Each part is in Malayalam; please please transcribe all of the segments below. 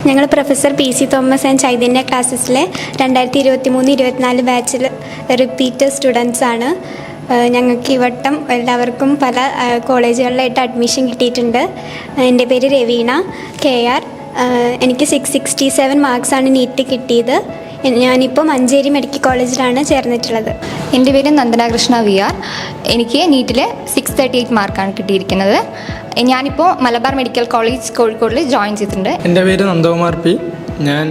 ഞങ്ങൾ professor P C Thomas and Chaitanya ക്ലാസ്സസിലെ 2023-24 ബാച്ചിൽ റിപ്പീറ്റ് സ്റ്റുഡൻസ് ആണ്. ഞങ്ങൾക്ക് ഈ വട്ടം എല്ലാവർക്കും പല കോളേജുകളിലായിട്ട് അഡ്മിഷൻ കിട്ടിയിട്ടുണ്ട്. എൻ്റെ പേര് രവീണ KR. എനിക്ക് 667 മാർക്സാണ് നീറ്റ് കിട്ടിയത്. ഞാനിപ്പോൾ മഞ്ചേരി മെഡിക്കൽ കോളേജിലാണ് ചേർന്നിട്ടുള്ളത്. എൻ്റെ പേര് നന്ദനാകൃഷ്ണ VR. എനിക്ക് നീറ്റിൽ 638 മാർക്കാണ് കിട്ടിയിരിക്കുന്നത്. ഞാനിപ്പോൾ മലബാർ മെഡിക്കൽ കോളേജ് കോഴിക്കോടിൽ ജോയിൻ ചെയ്തിട്ടുണ്ട്. എൻ്റെ പേര് നന്ദകുമാർ P. ഞാൻ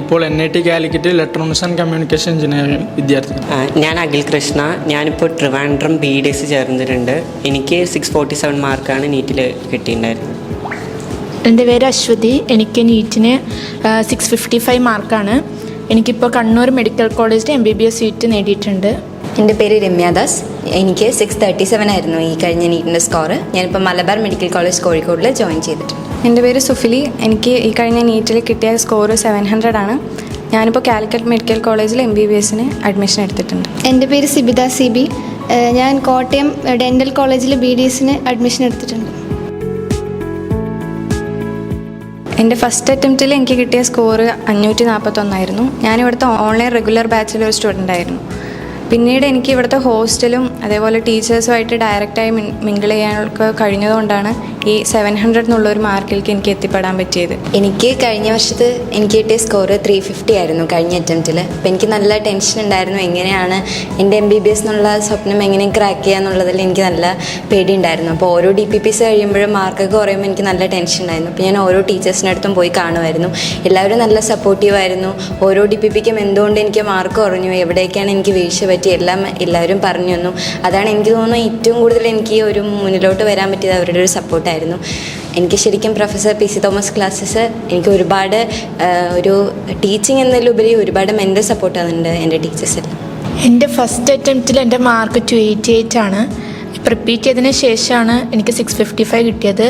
ഇപ്പോൾ NIT Calicut electronics and communication engineering വിദ്യാർത്ഥി. ഞാൻ അഖിൽ കൃഷ്ണ. ഞാനിപ്പോൾ ട്രിവാൻഡ്രം BDS ചേർന്നിട്ടുണ്ട്. എനിക്ക് 647 മാർക്കാണ് നീറ്റിൽ കിട്ടിയിട്ടുണ്ടായിരുന്നത്. എൻ്റെ പേര് അശ്വതി. എനിക്ക് നീറ്റിന് 655 മാർക്കാണ്. എനിക്കിപ്പോൾ കണ്ണൂർ മെഡിക്കൽ കോളേജിൽ MBBS സീറ്റ് നേടിയിട്ടുണ്ട്. എൻ്റെ പേര് രമ്യാദാസ്. എനിക്ക് 637 ആയിരുന്നു ഈ കഴിഞ്ഞ നീറ്റിൻ്റെ സ്കോർ. ഞാനിപ്പോൾ മലബാർ മെഡിക്കൽ കോളേജ് കോഴിക്കോടിൽ ജോയിൻ ചെയ്തിട്ടുണ്ട്. എൻ്റെ പേര് സുഫിലി. എനിക്ക് ഈ കഴിഞ്ഞ നീറ്റിൽ കിട്ടിയ സ്കോർ 700 ആണ്. ഞാനിപ്പോൾ കാലിക്കറ്റ് മെഡിക്കൽ കോളേജിൽ MBBSന് അഡ്മിഷൻ എടുത്തിട്ടുണ്ട്. എൻ്റെ പേര് സിബിത CB. ഞാൻ കോട്ടയം ഡെൻ്റൽ കോളേജിൽ BDSന് അഡ്മിഷൻ എടുത്തിട്ടുണ്ട്. എൻ്റെ ഫസ്റ്റ് അറ്റംപ്റ്റിൽ എനിക്ക് കിട്ടിയ സ്കോർ 541 ആയിരുന്നു. ഞാനിവിടുത്തെ ഓൺലൈൻ റെഗുലർ ബാച്ചിലൊരു സ്റ്റുഡൻ്റ് ആയിരുന്നു. പിന്നീട് എനിക്ക് ഇവിടുത്തെ ഹോസ്റ്റലും അതേപോലെ ടീച്ചേഴ്സുമായിട്ട് ഡയറക്റ്റായി മിങ്കിൾ ചെയ്യാനൊക്കെ കഴിഞ്ഞതുകൊണ്ടാണ് ഈ 700 എന്നുള്ളൊരു മാർക്കിലേക്ക് എനിക്ക് എത്തിപ്പെടാൻ പറ്റിയത്. എനിക്ക് കഴിഞ്ഞ വർഷത്ത് എനിക്ക് കിട്ടിയ സ്കോർ 350 ആയിരുന്നു കഴിഞ്ഞ അറ്റംപ്റ്റിൽ. അപ്പോൾ എനിക്ക് നല്ല ടെൻഷൻ ഉണ്ടായിരുന്നു, എങ്ങനെയാണ് എൻ്റെ MBBS എന്നുള്ള സ്വപ്നം എങ്ങനെ ക്രാക്ക് ചെയ്യുക എന്നുള്ളതിൽ എനിക്ക് നല്ല പേടിയുണ്ടായിരുന്നു. അപ്പോൾ ഓരോ DPPs കഴിയുമ്പോഴും മാർക്കൊക്കെ കുറയുമ്പോൾ എനിക്ക് നല്ല ടെൻഷൻ ഉണ്ടായിരുന്നു. അപ്പോൾ ഞാൻ ഓരോ ടീച്ചേഴ്സിൻ്റെ അടുത്തും പോയി കാണുമായിരുന്നു. എല്ലാവരും നല്ല സപ്പോർട്ടീവായിരുന്നു. ഓരോ DPPക്കും എന്തുകൊണ്ട് എനിക്ക് മാർക്ക് കുറഞ്ഞു, എവിടേക്കാണ് എനിക്ക് വീഴ്ച പറ്റി എല്ലാവരും പറഞ്ഞു തന്നു. അതാണ് എനിക്ക് തോന്നുന്നു ഏറ്റവും കൂടുതൽ എനിക്ക് ഒരു മുന്നിലോട്ട് വരാൻ പറ്റിയത് അവരുടെ ഒരു സപ്പോർട്ടായിരുന്നു. എനിക്ക് ശരിക്കും professor P C Thomas classes എനിക്ക് ഒരുപാട് ഒരു ടീച്ചിങ് എന്നതിലുപരി ഒരുപാട് മെൻ്റൽ സപ്പോർട്ട് തന്നിട്ടുണ്ട് എൻ്റെ ടീച്ചേഴ്സെല്ലാം. എൻ്റെ ഫസ്റ്റ് അറ്റംപ്റ്റിൽ എൻ്റെ മാർക്ക് 288 ആണ്. റിപ്പീറ്റ് ചെയ്തതിന് ശേഷമാണ് എനിക്ക് 655 കിട്ടിയത്.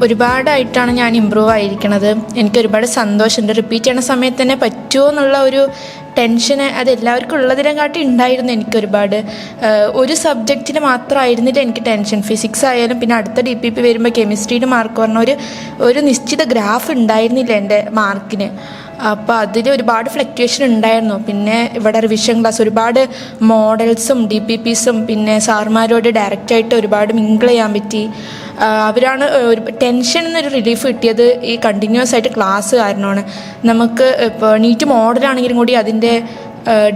ഒരുപാടായിട്ടാണ് ഞാൻ ഇമ്പ്രൂവ് ആയിരിക്കണത്. എനിക്ക് ഒരുപാട് സന്തോഷമുണ്ട്. റിപ്പീറ്റ് ചെയ്യണ സമയത്ത് തന്നെ പറ്റുമോ എന്നുള്ള ഒരു ടെൻഷൻ അത് എല്ലാവർക്കും ഉള്ളതിനെക്കാട്ടി ഉണ്ടായിരുന്നു. എനിക്കൊരുപാട് ഒരു സബ്ജക്റ്റിന് മാത്രമായിരുന്നില്ല എനിക്ക് ടെൻഷൻ. ഫിസിക്സ് ആയാലും പിന്നെ അടുത്ത DPP വരുമ്പോൾ കെമിസ്ട്രിയുടെ മാർക്ക് പറഞ്ഞ ഒരു നിശ്ചിത ഗ്രാഫ് ഉണ്ടായിരുന്നില്ല എൻ്റെ മാർക്കിന്. അപ്പോൾ അതിൽ ഒരുപാട് ഫ്ലക്ച്വേഷൻ ഉണ്ടായിരുന്നു. പിന്നെ ഇവിടെ റിവിഷൻ ക്ലാസ് ഒരുപാട് മോഡൽസും DPPസും പിന്നെ സാറുമാരോട് ഡയറക്റ്റായിട്ട് ഒരുപാട് മിങ്കിൾ ചെയ്യാൻ പറ്റി. അവരാണ് ഒരു ടെൻഷൻ എന്നൊരു റിലീഫ് കിട്ടിയത് ഈ കണ്ടിന്യൂസ് ആയിട്ട് ക്ലാസ് കാരണമാണ്. നമുക്ക് ഇപ്പോൾ നീറ്റ് മോഡലാണെങ്കിലും കൂടി അതിൻ്റെ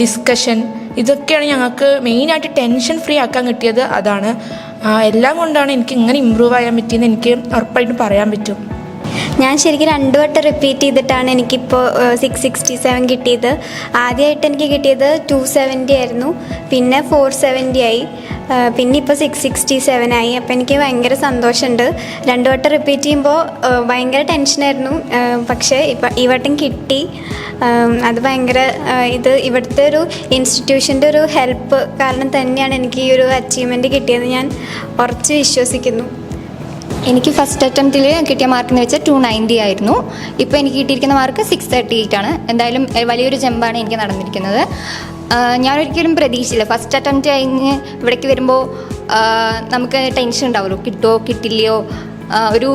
ഡിസ്കഷൻ ഇതൊക്കെയാണ് ഞങ്ങൾക്ക് മെയിനായിട്ട് ടെൻഷൻ ഫ്രീ ആക്കാൻ കിട്ടിയത്. അതാണ് എല്ലാം കൊണ്ടാണ് എനിക്ക് ഇങ്ങനെ ഇമ്പ്രൂവ് ചെയ്യാൻ പറ്റിയെന്ന് എനിക്ക് ഉറപ്പായിട്ടും പറയാൻ പറ്റും. ഞാൻ ശരിക്കും 2 വട്ടം റിപ്പീറ്റ് ചെയ്തിട്ടാണ് എനിക്കിപ്പോൾ 667 കിട്ടിയത്. ആദ്യമായിട്ട് എനിക്ക് കിട്ടിയത് 270 ആയിരുന്നു, പിന്നെ 470 ആയി, പിന്നെ ഇപ്പോൾ 667 ആയി. അപ്പോൾ എനിക്ക് ഭയങ്കര സന്തോഷമുണ്ട്. 2 വട്ടം റിപ്പീറ്റ് ചെയ്യുമ്പോൾ ഭയങ്കര ടെൻഷനായിരുന്നു. പക്ഷേ ഈ വട്ടം കിട്ടി. അത് ഭയങ്കര ഇവിടുത്തെ ഒരു ഇൻസ്റ്റിറ്റ്യൂഷൻ്റെ ഒരു ഹെൽപ്പ് കാരണം തന്നെയാണ് എനിക്ക് ഈ ഒരു അച്ചീവ്മെൻറ്റ് കിട്ടിയത് ഞാൻ ഉറച്ച് വിശ്വസിക്കുന്നു. എനിക്ക് ഫസ്റ്റ് അറ്റംപ്റ്റിൽ കിട്ടിയ മാർക്ക് എന്ന് വെച്ചാൽ 290 ആയിരുന്നു. ഇപ്പോൾ എനിക്ക് കിട്ടിയിരിക്കുന്ന മാർക്ക് 638 ആണ്. എന്തായാലും വലിയൊരു ജമ്പാണ് എനിക്ക് നടന്നിരിക്കുന്നത്. ഞാനൊരിക്കലും പ്രതീക്ഷിച്ചില്ല. ഫസ്റ്റ് അറ്റംപ്റ്റ് കഴിഞ്ഞ് ഇവിടേക്ക് വരുമ്പോൾ നമുക്ക് ടെൻഷൻ ഉണ്ടാവുമല്ലോ, കിട്ടുമോ കിട്ടില്ലയോ, ഒരു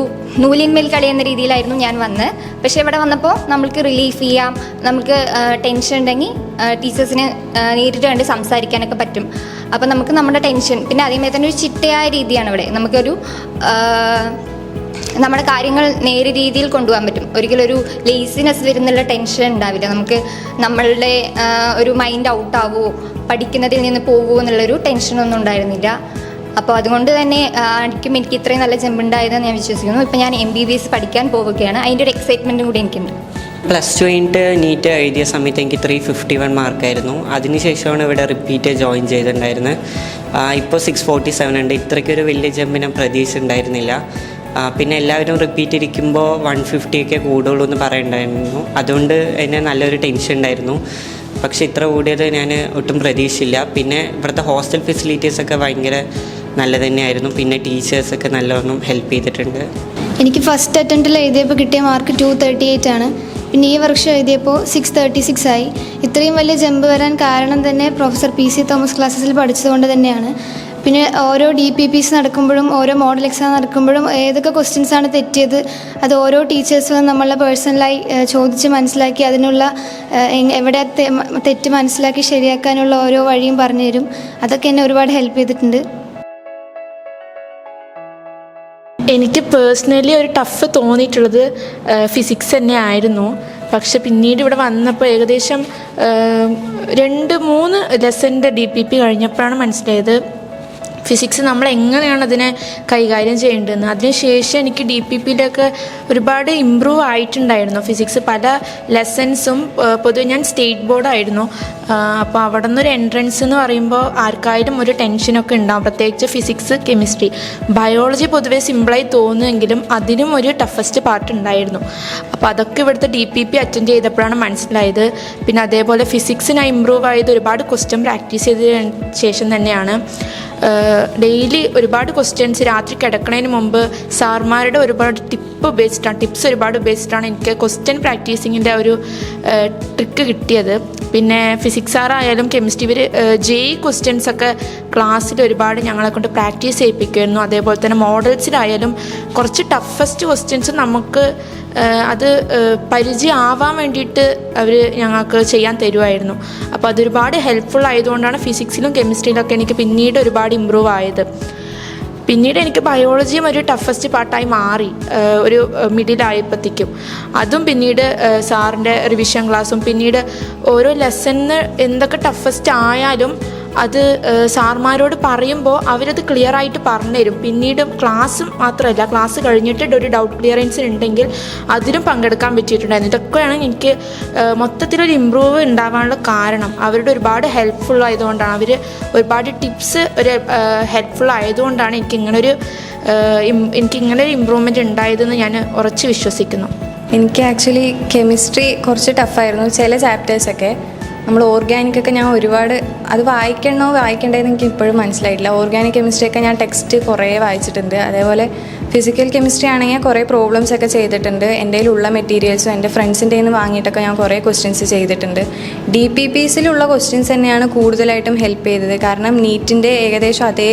നൂലിന്മേൽ കളി എന്ന രീതിയിലായിരുന്നു ഞാൻ വന്നത്. പക്ഷേ ഇവിടെ വന്നപ്പോൾ നമ്മൾക്ക് റിലീഫ് ചെയ്യാം, നമുക്ക് ടെൻഷൻ ഉണ്ടെങ്കിൽ ടീച്ചേഴ്സിന് നേരിട്ട് കണ്ട് സംസാരിക്കാനൊക്കെ പറ്റും. അപ്പോൾ നമുക്ക് നമ്മുടെ ടെൻഷൻ പിന്നെ അതേമാതിരി തന്നെ ഒരു ചിട്ടയായ രീതിയാണ് ഇവിടെ. നമുക്കൊരു നമ്മുടെ കാര്യങ്ങൾ നേരെ രീതിയിൽ കൊണ്ടുപോകാൻ പറ്റും. ഒരിക്കലും ഒരു ലേസിനെസ് വരുന്നുള്ള ടെൻഷൻ ഉണ്ടാവില്ല. നമുക്ക് നമ്മളുടെ ഒരു മൈൻഡ് ഔട്ടാവുമോ, പഠിക്കുന്നതിൽ നിന്ന് പോകുമോ എന്നുള്ളൊരു ടെൻഷനൊന്നും ഉണ്ടായിരുന്നില്ല. അപ്പോൾ അതുകൊണ്ട് തന്നെ എനിക്ക് ഇത്രയും നല്ല ജമ്പുണ്ടായതെന്ന് ഞാൻ വിശ്വസിക്കുന്നു. ഇപ്പോൾ ഞാൻ MBBS പഠിക്കാൻ പോവുകയാണ്. അതിൻ്റെ ഒരു എക്സൈറ്റ്മെൻറ്റും കൂടി എനിക്കുണ്ട്. +2 കഴിഞ്ഞിട്ട് നീറ്റ് എഴുതിയ സമയത്ത് എനിക്ക് 351 മാർക്കായിരുന്നു. അതിനുശേഷമാണ് ഇവിടെ റിപ്പീറ്റ് ജോയിൻ ചെയ്തിട്ടുണ്ടായിരുന്നത്. ഇപ്പോൾ 647 ഉണ്ട്. ഇത്രയ്ക്കൊരു വലിയ ജമ്പ് ഞാൻ പ്രതീക്ഷ ഉണ്ടായിരുന്നില്ല. പിന്നെ എല്ലാവരും റിപ്പീറ്റ് ഇരിക്കുമ്പോൾ 150 ഒക്കെ കൂടുള്ളൂ എന്ന് പറയുന്നുണ്ടായിരുന്നു. അതുകൊണ്ട് എന്നെ നല്ലൊരു ടെൻഷൻ ഉണ്ടായിരുന്നു. പക്ഷേ ഇത്ര കൂടിയത് ഞാൻ ഒട്ടും പ്രതീക്ഷിച്ചില്ല. പിന്നെ ഇവിടുത്തെ ഹോസ്റ്റൽ ഫെസിലിറ്റീസൊക്കെ ഭയങ്കര നല്ല തന്നെയായിരുന്നു. പിന്നെ ടീച്ചേഴ്സൊക്കെ നല്ലോണം ഹെൽപ്പ് ചെയ്തിട്ടുണ്ട്. എനിക്ക് ഫസ്റ്റ് അറ്റംപ്റ്റിൽ എഴുതിയപ്പോൾ കിട്ടിയ മാർക്ക് 238 ആണ്. പിന്നെ ഈ വർഷം എഴുതിയപ്പോൾ 636 ആയി. ഇത്രയും വലിയ ജമ്പ് വരാൻ കാരണം തന്നെ പ്രൊഫസർ പി സി തോമസ് ക്ലാസ്സസിൽ പഠിച്ചതുകൊണ്ട് തന്നെയാണ്. പിന്നെ ഓരോ DPPs നടക്കുമ്പോഴും ഓരോ മോഡൽ എക്സാം നടക്കുമ്പോഴും ഏതൊക്കെ ക്വസ്റ്റ്യൻസാണ് തെറ്റിയത് അത് ഓരോ ടീച്ചേഴ്സും നമ്മളെ പേഴ്സണലായി ചോദിച്ച് മനസ്സിലാക്കി അതിനുള്ള എവിടെ തെറ്റ് മനസ്സിലാക്കി ശരിയാക്കാനുള്ള ഓരോ വഴിയും പറഞ്ഞു തരും. അതൊക്കെ എന്നെ ഒരുപാട് ഹെൽപ്പ് ചെയ്തിട്ടുണ്ട്. എനിക്ക് പേഴ്സണലി ഒരു ടഫ് തോന്നിയിട്ടുള്ളത് ഫിസിക്സ് തന്നെ ആയിരുന്നു. പക്ഷെ പിന്നീട് ഇവിടെ വന്നപ്പോൾ ഏകദേശം 2-3 ലെസൻ്റെ DPP കഴിഞ്ഞപ്പോഴാണ് മനസ്സിലായത് ഫിസിക്സ് നമ്മൾ എങ്ങനെയാണ് അതിനെ കൈകാര്യം ചെയ്യേണ്ടതെന്ന്. അതിനുശേഷം എനിക്ക് DPPയിലൊക്കെ ഒരുപാട് ഇമ്പ്രൂവ് ആയിട്ടുണ്ടായിരുന്നു ഫിസിക്സ്. പല ലെസൺസും പൊതുവെ ഞാൻ സ്റ്റേറ്റ് ബോർഡായിരുന്നു. അപ്പോൾ അവിടെ നിന്നൊരു എൻട്രൻസ് എന്ന് പറയുമ്പോൾ ആർക്കായാലും ഒരു ടെൻഷനൊക്കെ ഉണ്ടാകും, പ്രത്യേകിച്ച് ഫിസിക്സ്, കെമിസ്ട്രി. ബയോളജി പൊതുവേ സിമ്പിളായി തോന്നുമെങ്കിലും അതിനും ഒരു ടഫസ്റ്റ് പാർട്ട് ഉണ്ടായിരുന്നു. അപ്പോൾ അതൊക്കെ ഇവിടുത്തെ DPP അറ്റൻഡ് ചെയ്തപ്പോഴാണ് മനസ്സിലായത്. പിന്നെ അതേപോലെ ഫിസിക്സിനായി ഇമ്പ്രൂവ് ആയത് ഒരുപാട് ക്വസ്റ്റ്യൻ പ്രാക്ടീസ് ചെയ്തതിന് ശേഷം തന്നെയാണ്. ഡെയിലി ഒരുപാട് ക്വസ്റ്റ്യൻസ് രാത്രി കിടക്കുന്നതിന് മുമ്പ് സാർമാരുടെ ഒരുപാട് ടിപ്സ് ഒരുപാട് ഉപയോഗിച്ചിട്ടാണ് എനിക്ക് ക്വസ്റ്റ്യൻ പ്രാക്ടീസിങ്ങിൻ്റെ ഒരു ട്രിക്ക് കിട്ടിയത്. പിന്നെ ഫിസിക്സ് സാറായാലും കെമിസ്ട്രി ഇവർ JEE ക്വസ്റ്റ്യൻസൊക്കെ ക്ലാസ്സിൽ ഒരുപാട് ഞങ്ങളെ കൊണ്ട് പ്രാക്ടീസ് ചെയ്യിപ്പിക്കുമായിരുന്നു. അതേപോലെ തന്നെ മോഡൽസിലായാലും കുറച്ച് ടഫസ്റ്റ് ക്വസ്റ്റ്യൻസ് നമുക്ക് അത് പരിചയമാവാൻ വേണ്ടിയിട്ട് അവർ ഞങ്ങൾക്ക് ചെയ്യാൻ തരുമായിരുന്നു. അപ്പോൾ അതൊരുപാട് ഹെൽപ്ഫുൾ ആയതുകൊണ്ടാണ് ഫിസിക്സിലും കെമിസ്ട്രിയിലൊക്കെ എനിക്ക് പിന്നീട് ഒരുപാട് ഇമ്പ്രൂവ് ആയത്. പിന്നീട് എനിക്ക് ബയോളജിയും ഒരു ടഫസ്റ്റ് പാർട്ടായി മാറി ഒരു മിഡിലായപ്പോഴത്തേക്കും. അതും പിന്നീട് സാറിൻ്റെ റിവിഷൻ ക്ലാസ്സും പിന്നീട് ഓരോ ലെസണിന് എന്തൊക്കെ ടഫസ്റ്റ് ആയാലും അത് സാർമാരോട് പറയുമ്പോൾ അവരത് ക്ലിയറായിട്ട് പറഞ്ഞുതരും. പിന്നീട് ക്ലാസ് മാത്രമല്ല, ക്ലാസ് കഴിഞ്ഞിട്ട് ഒരു ഡൗട്ട് ക്ലിയറൻസ് ഉണ്ടെങ്കിൽ അതിലും പങ്കെടുക്കാൻ പറ്റിയിട്ടുണ്ടായിരുന്നു. ഇതൊക്കെയാണ് എനിക്ക് മൊത്തത്തിലൊരു ഇമ്പ്രൂവ് ഉണ്ടാവാനുള്ള കാരണം. അവരുടെ ഒരുപാട് ഹെൽപ്ഫുൾ ആയതുകൊണ്ടാണ്, അവർ ഒരുപാട് ടിപ്സ് ഒരു ഹെൽപ്ഫുൾ ആയതുകൊണ്ടാണ് എനിക്കിങ്ങനൊരു ഇമ്പ്രൂവ്മെൻറ്റ് ഉണ്ടായതെന്ന് ഞാൻ ഉറച്ച് വിശ്വസിക്കുന്നു. എനിക്ക് ആക്ച്വലി കെമിസ്ട്രി കുറച്ച് ടഫായിരുന്നു. ചില ചാപ്റ്റേഴ്സൊക്കെ നമ്മൾ ഓർഗാനിക്കൊക്കെ ഞാൻ ഒരുപാട് അത് വായിക്കേണ്ടതെന്ന് എനിക്ക് ഇപ്പോഴും മനസ്സിലായിട്ടില്ല. ഓർഗാനിക് കെമിസ്ട്രിയൊക്കെ ഞാൻ ടെക്സ്റ്റ് കുറേ വായിച്ചിട്ടുണ്ട്. അതേപോലെ ഫിസിക്കൽ കെമിസ്ട്രി ആണെങ്കിൽ കുറേ പ്രോബ്ലംസ് ഒക്കെ ചെയ്തിട്ടുണ്ട്. എൻ്റെ കയ്യിലുള്ള മെറ്റീരിയൽസും എൻ്റെ ഫ്രണ്ട്സിൻ്റെ നിന്ന് വാങ്ങിയിട്ടൊക്കെ ഞാൻ കുറേ ക്വസ്റ്റ്യൻസ് ചെയ്തിട്ടുണ്ട്. DPPസിലുള്ള ക്വസ്റ്റ്യൻസ് തന്നെയാണ് കൂടുതലായിട്ടും ഹെൽപ്പ് ചെയ്തത്. കാരണം നീറ്റിൻ്റെ ഏകദേശം അതേ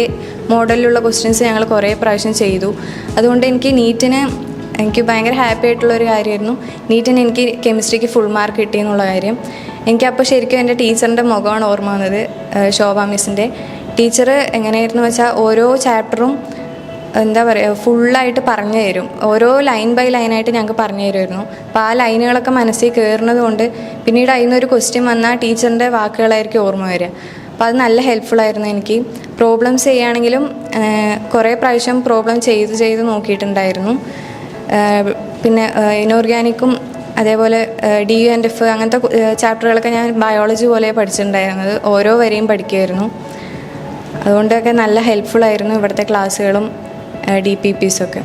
മോഡലിലുള്ള ക്വസ്റ്റ്യൻസ് ഞങ്ങൾ കുറേ പ്രാവശ്യം ചെയ്തു. അതുകൊണ്ട് എനിക്ക് ഭയങ്കര ഹാപ്പി ആയിട്ടുള്ളൊരു കാര്യമായിരുന്നു നീറ്റിന് എനിക്ക് കെമിസ്ട്രിക്ക് ഫുൾ മാർക്ക് കിട്ടിയെന്നുള്ള കാര്യം. എനിക്കപ്പോൾ ശരിക്കും എൻ്റെ ടീച്ചറിൻ്റെ മുഖമാണ് ഓർമ്മ വന്നത്, ശോഭ മിസ്സിൻ്റെ. ടീച്ചർ എങ്ങനെയായിരുന്നു വെച്ചാൽ ഓരോ ചാപ്റ്ററും ഫുള്ളായിട്ട് പറഞ്ഞു തരും. ഓരോ ലൈൻ ബൈ ലൈനായിട്ട് ഞങ്ങൾക്ക് പറഞ്ഞു തരുമായിരുന്നു. അപ്പോൾ ആ ലൈനുകളൊക്കെ മനസ്സിൽ കയറുന്നത് കൊണ്ട് പിന്നീട് അതിൽ നിന്നൊരു ക്വസ്റ്റ്യൻ വന്നാൽ ടീച്ചറിൻ്റെ വാക്കുകളായിരിക്കും ഓർമ്മ വരിക. അപ്പോൾ അത് നല്ല ഹെൽപ്ഫുള്ളായിരുന്നു എനിക്ക്. പ്രോബ്ലംസ് ചെയ്യുകയാണെങ്കിലും കുറേ പ്രാവശ്യം പ്രോബ്ലം ചെയ്ത് നോക്കിയിട്ടുണ്ടായിരുന്നു. പിന്നെ ഇനോർഗാനിക്കും അതേപോലെ DU&F അങ്ങനത്തെ ചാപ്റ്ററുകളൊക്കെ ഞാൻ ബയോളജി പോലെ പഠിച്ചിട്ടുണ്ടായിരുന്നത്. ഓരോ വരെയും പഠിക്കുമായിരുന്നു. അതുകൊണ്ടൊക്കെ നല്ല ഹെൽപ്ഫുള്ളായിരുന്നു ഇവിടുത്തെ ക്ലാസ്സുകളും DPPസൊക്കെ.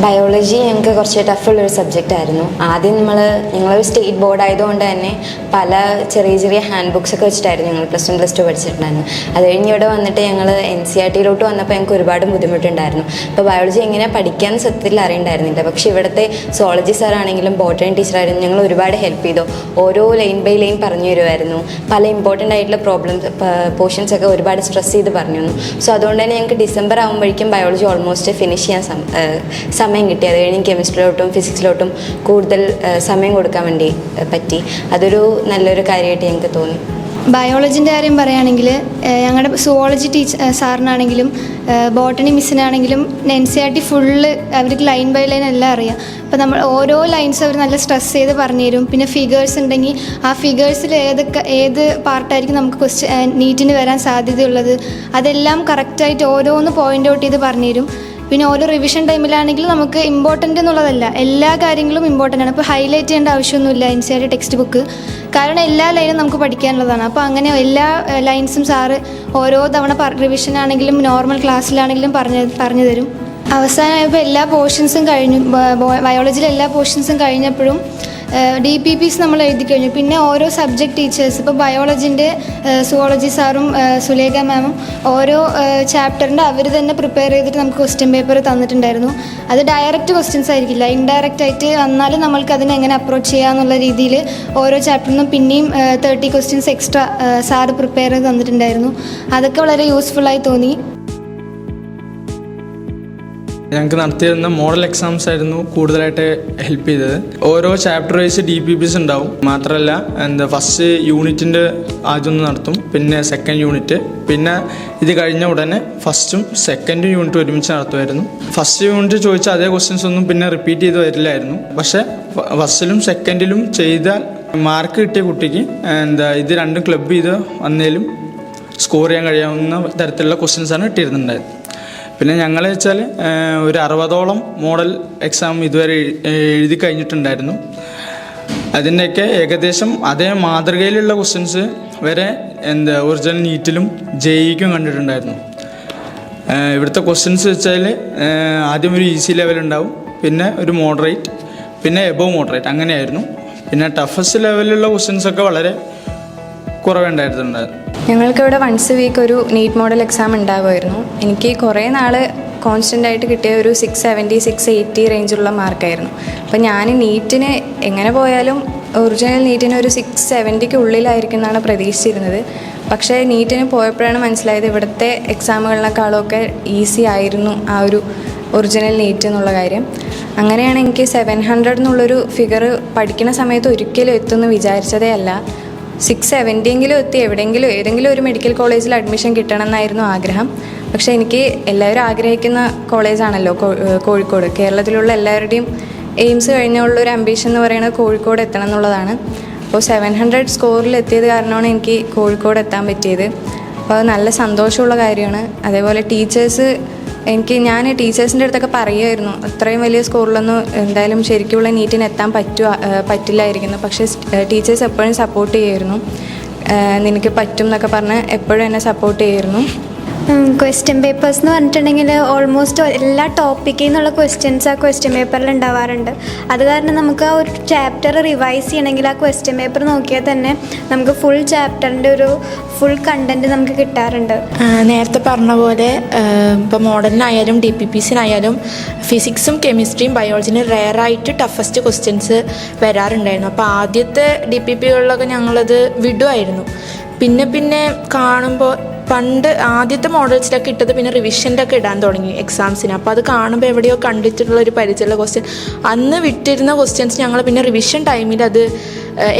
ബയോളജി ഞങ്ങൾക്ക് കുറച്ച് ടഫുള്ളൊരു സബ്ജക്റ്റ് ആയിരുന്നു. ആദ്യം ഞങ്ങളൊരു സ്റ്റേറ്റ് ബോർഡ് ആയതുകൊണ്ട് തന്നെ പല ചെറിയ ഹാൻഡ് ബുക്സ് ഒക്കെ വെച്ചിട്ടായിരുന്നു ഞങ്ങൾ +1 +2 പഠിച്ചിട്ടുണ്ടായിരുന്നു. അത് കഴിഞ്ഞ് ഇവിടെ വന്നിട്ട് ഞങ്ങൾ NCERTയിലോട്ട് വന്നപ്പോൾ ഞങ്ങൾക്ക് ഒരുപാട് ബുദ്ധിമുട്ടുണ്ടായിരുന്നു. അപ്പോൾ ബയോളജി എങ്ങനെ പഠിക്കാമെന്ന് സത്യത്തിൽ അറിയണ്ടായിരുന്നില്ല. പക്ഷേ ഇവിടുത്തെ സോളജി സാറാണെങ്കിലും ബോട്ടണി ടീച്ചറായിരുന്നു ഞങ്ങൾ ഒരുപാട് ഹെൽപ്പ് ചെയ്തു. ഓരോ ലൈൻ ബൈ ലൈൻ പറഞ്ഞു തരുമായിരുന്നു. പല ഇമ്പോർട്ടൻ്റ് ആയിട്ടുള്ള പോർഷൻസ് ഒക്കെ ഒരുപാട് സ്ട്രെസ് ചെയ്ത് പറഞ്ഞു തന്നു. സോ അതുകൊണ്ട് തന്നെ ഞങ്ങൾക്ക് ഡിസംബർ ആകുമ്പോഴേക്കും ബയോളജി ഓൾമോസ്റ്റ് ഫിനിഷ് ചെയ്യാൻ സമയം കിട്ടി. അത് കഴിഞ്ഞ് കെമിസ്ട്രിയിലോട്ടും ഫിസിക്സിലോട്ടും കൂടുതൽ സമയം കൊടുക്കാൻ വേണ്ടി പറ്റി. അതൊരു നല്ലൊരു കാര്യമായിട്ട് ഞങ്ങൾക്ക് തോന്നി. ബയോളജിൻ്റെ കാര്യം പറയുകയാണെങ്കിൽ ഞങ്ങളുടെ സുവോളജി സാറിനാണെങ്കിലും ബോട്ടണി മിസ്സിനാണെങ്കിലും NCERT ഫുള്ള് അവർക്ക് ലൈൻ ബൈ ലൈൻ എല്ലാം അറിയാം. അപ്പോൾ നമ്മൾ ഓരോ ലൈൻസ് അവർ നല്ല സ്ട്രെസ് ചെയ്ത് പറഞ്ഞു തരും. പിന്നെ ഫിഗേഴ്സ് ഉണ്ടെങ്കിൽ ആ ഫിഗേഴ്സിൽ ഏത് പാർട്ടായിരിക്കും നമുക്ക് നീറ്റിന് വരാൻ സാധ്യതയുള്ളത് അതെല്ലാം കറക്റ്റായിട്ട് ഓരോന്ന് പോയിൻ്റ് ഔട്ട് ചെയ്ത് പറഞ്ഞു തരും. പിന്നെ ഓരോ റിവിഷൻ ടൈമിലാണെങ്കിൽ നമുക്ക് ഇമ്പോർട്ടൻ്റ് എന്നുള്ളതല്ല, എല്ലാ കാര്യങ്ങളും ഇമ്പോർട്ടൻ്റ് ആണ്. ഇപ്പോൾ ഹൈലൈറ്റ് ചെയ്യേണ്ട ആവശ്യമൊന്നുമില്ല NCERT ടെക്സ്റ്റ് ബുക്ക്, കാരണം എല്ലാ ലൈനും നമുക്ക് പഠിക്കാനുള്ളതാണ്. അപ്പോൾ അങ്ങനെ എല്ലാ ലൈൻസും സാറ് ഓരോ തവണ റിവിഷൻ ആണെങ്കിലും നോർമൽ ക്ലാസ്സിലാണെങ്കിലും പറഞ്ഞു തരും. അവസാനമായപ്പോൾ എല്ലാ പോർഷൻസും കഴിഞ്ഞു. ബയോളജിയിലെ എല്ലാ പോർഷൻസും കഴിഞ്ഞപ്പോഴും DPPs നമ്മൾ എഴുതി കഴിഞ്ഞു. പിന്നെ ഓരോ സബ്ജക്റ്റ് ടീച്ചേഴ്സ്, ഇപ്പോൾ ബയോളജിൻ്റെ സുവോളജി സാറും സുലേഖ മാമും ഓരോ ചാപ്റ്ററിൻ്റെ അവർ തന്നെ പ്രിപ്പയർ ചെയ്തിട്ട് നമുക്ക് ക്വസ്റ്റ്യൻ പേപ്പർ തന്നിട്ടുണ്ടായിരുന്നു. അത് ഡയറക്റ്റ് ക്വസ്റ്റ്യൻസ് ആയിരിക്കില്ല, ഇൻഡയറക്റ്റ് ആയിട്ട് വന്നാലും നമ്മൾക്ക് അതിനെ എങ്ങനെ അപ്രോച്ച് ചെയ്യാമെന്നുള്ള രീതിയിൽ ഓരോ ചാപ്റ്ററിൽ നിന്നും പിന്നെയും 30 ക്വസ്റ്റ്യൻസ് എക്സ്ട്രാ സാറ് പ്രിപ്പയർ ചെയ്ത് തന്നിട്ടുണ്ടായിരുന്നു. അതൊക്കെ വളരെ യൂസ്ഫുള്ളായി തോന്നി. ഞങ്ങൾക്ക് നടത്തിയിരുന്ന മോഡൽ എക്സാംസ് ആയിരുന്നു കൂടുതലായിട്ട് ഹെൽപ്പ് ചെയ്തത്. ഓരോ ചാപ്റ്റർ വൈസ് DPPs ഉണ്ടാവും. മാത്രമല്ല ഫസ്റ്റ് യൂണിറ്റിൻ്റെ ആദ്യം ഒന്ന് നടത്തും, പിന്നെ സെക്കൻഡ് യൂണിറ്റ്, പിന്നെ ഇത് കഴിഞ്ഞ ഉടനെ ഫസ്റ്റും സെക്കൻഡും യൂണിറ്റ് ഒരുമിച്ച് നടത്തുമായിരുന്നു. ഫസ്റ്റ് യൂണിറ്റ് ചോദിച്ച അതേ ക്വസ്റ്റ്യൻസ് ഒന്നും പിന്നെ റിപ്പീറ്റ് ചെയ്ത് വരില്ലായിരുന്നു. പക്ഷേ ഫസ്റ്റിലും സെക്കൻഡിലും ചെയ്താൽ മാർക്ക് കിട്ടിയ കുട്ടിക്ക് ഇത് രണ്ടും ക്ലബ് ചെയ്ത് വന്നതിലും സ്കോർ ചെയ്യാൻ കഴിയാവുന്ന തരത്തിലുള്ള ക്വസ്റ്റ്യൻസാണ് കിട്ടിയിരുന്നുണ്ടായത്. പിന്നെ ഞങ്ങൾ വെച്ചാൽ ഒരു 60ഓളം മോഡൽ എക്സാം ഇതുവരെ എഴുതി കഴിഞ്ഞിട്ടുണ്ടായിരുന്നു. അതിൻ്റെയൊക്കെ ഏകദേശം അതേ മാതൃകയിലുള്ള ക്വസ്റ്റ്യൻസ് വരെ ഒറിജിനൽ നീറ്റിലും JEEക്കും കണ്ടിട്ടുണ്ടായിരുന്നു. ഇവിടുത്തെ ക്വസ്റ്റ്യൻസ് വെച്ചാൽ ആദ്യം ഒരു ഈസി ലെവൽ ഉണ്ടാവും, പിന്നെ ഒരു മോഡറേറ്റ്, പിന്നെ എബോവ് മോഡറേറ്റ്, അങ്ങനെയായിരുന്നു. പിന്നെ ടഫസ്റ്റ് ലെവലിലുള്ള ക്വസ്റ്റ്യൻസൊക്കെ വളരെ കുറവുണ്ടായിരുന്നുണ്ടായിരുന്നു. ഞങ്ങൾക്കിവിടെ വൺസ് വീക്ക് ഒരു നീറ്റ് മോഡൽ എക്സാം ഉണ്ടാകുമായിരുന്നു. എനിക്ക് കുറേ നാൾ കോൺസ്റ്റൻ്റ് ആയിട്ട് കിട്ടിയ ഒരു 670, 680 റേഞ്ചിലുള്ള മാർക്കായിരുന്നു. അപ്പോൾ ഞാൻ നീറ്റിന് എങ്ങനെ പോയാലും ഒറിജിനൽ നീറ്റിന് ഒരു 670 ഉള്ളിലായിരിക്കും എന്നാണ് പ്രതീക്ഷിച്ചിരുന്നത്. പക്ഷേ നീറ്റിന് പോയപ്പോഴാണ് മനസ്സിലായത് ഇവിടുത്തെ എക്സാമുകളിനേക്കാളൊക്കെ ഈസി ആയിരുന്നു ആ ഒരു ഒറിജിനൽ നീറ്റ് എന്നുള്ള കാര്യം. അങ്ങനെയാണ് എനിക്ക് 700 എന്നുള്ളൊരു ഫിഗർ പഠിക്കുന്ന സമയത്ത് ഒരിക്കലും എത്തുമെന്ന് വിചാരിച്ചതേ അല്ല. 670 എത്തി എവിടെയെങ്കിലും ഏതെങ്കിലും ഒരു മെഡിക്കൽ കോളേജിൽ അഡ്മിഷൻ കിട്ടണം എന്നായിരുന്നു ആഗ്രഹം. പക്ഷേ എനിക്ക് എല്ലാവരും ആഗ്രഹിക്കുന്ന കോളേജാണല്ലോ കോഴിക്കോട്. കേരളത്തിലുള്ള എല്ലാവരുടെയും എയിംസ് കഴിഞ്ഞുള്ളൊരു അംബീഷൻ എന്ന് പറയുന്നത് കോഴിക്കോട് എത്തണം എന്നുള്ളതാണ്. അപ്പോൾ 700 സ്കോറിൽ എത്തിയത് കാരണമാണ് എനിക്ക് കോഴിക്കോട് എത്താൻ പറ്റിയത്. അപ്പോൾ അത് നല്ല സന്തോഷമുള്ള കാര്യമാണ്. അതേപോലെ ഞാൻ ടീച്ചേഴ്സിൻ്റെ അടുത്തൊക്കെ പറയുമായിരുന്നു അത്രയും വലിയ സ്കോറിലൊന്നും എന്തായാലും ശരിക്കുള്ള നീറ്റിന് എത്താൻ പറ്റില്ലായിരിക്കുന്നു. പക്ഷേ ടീച്ചേഴ്സ് എപ്പോഴും സപ്പോർട്ട് ചെയ്യുമായിരുന്നു. നിനക്ക് പറ്റും എന്നൊക്കെ പറഞ്ഞ് എപ്പോഴും എന്നെ സപ്പോർട്ട് ചെയ്യുമായിരുന്നു. ക്വസ്റ്റ്യൻ പേപ്പേഴ്സ് എന്ന് പറഞ്ഞിട്ടുണ്ടെങ്കിൽ ഓൾമോസ്റ്റ് എല്ലാ ടോപ്പിക്കിൽ നിന്നുള്ള ക്വസ്റ്റ്യൻസ് ആ ക്വസ്റ്റ്യൻ പേപ്പറിൽ ഉണ്ടാവാറുണ്ട്. അത് കാരണം നമുക്ക് ആ ഒരു ചാപ്റ്റർ റിവൈസ് ചെയ്യണമെങ്കിൽ ആ ക്വസ്റ്റ്യൻ പേപ്പർ നോക്കിയാൽ തന്നെ നമുക്ക് ഫുൾ ചാപ്റ്ററിൻ്റെ ഒരു ഫുൾ കണ്ടൻറ്റ് നമുക്ക് കിട്ടാറുണ്ട്. നേരത്തെ പറഞ്ഞ പോലെ ഇപ്പോൾ മോഡലിനായാലും DPPസിനായാലും ഫിസിക്സും കെമിസ്ട്രിയും ബയോളജിനും റെയറായിട്ട് ടഫസ്റ്റ് ക്വസ്റ്റ്യൻസ് വരാറുണ്ടായിരുന്നു. അപ്പോൾ ആദ്യത്തെ DPPകളിലൊക്കെ ഞങ്ങളത് വിടുമായിരുന്നു. പിന്നെ കാണുമ്പോൾ പണ്ട് ആദ്യത്തെ മോഡൽസിലൊക്കെ ഇട്ടത് പിന്നെ റിവിഷൻ്റെ ഒക്കെ ഇടാൻ തുടങ്ങി എക്സാംസിന്. അപ്പോൾ അത് കാണുമ്പോൾ എവിടെയോ കണ്ടിട്ടുള്ള ഒരു പരിചയമുള്ള ക്വസ്റ്റ്യൻ, അന്ന് വിട്ടിരുന്ന ക്വസ്റ്റ്യൻസ് ഞങ്ങൾ പിന്നെ റിവിഷൻ ടൈമിൽ അത്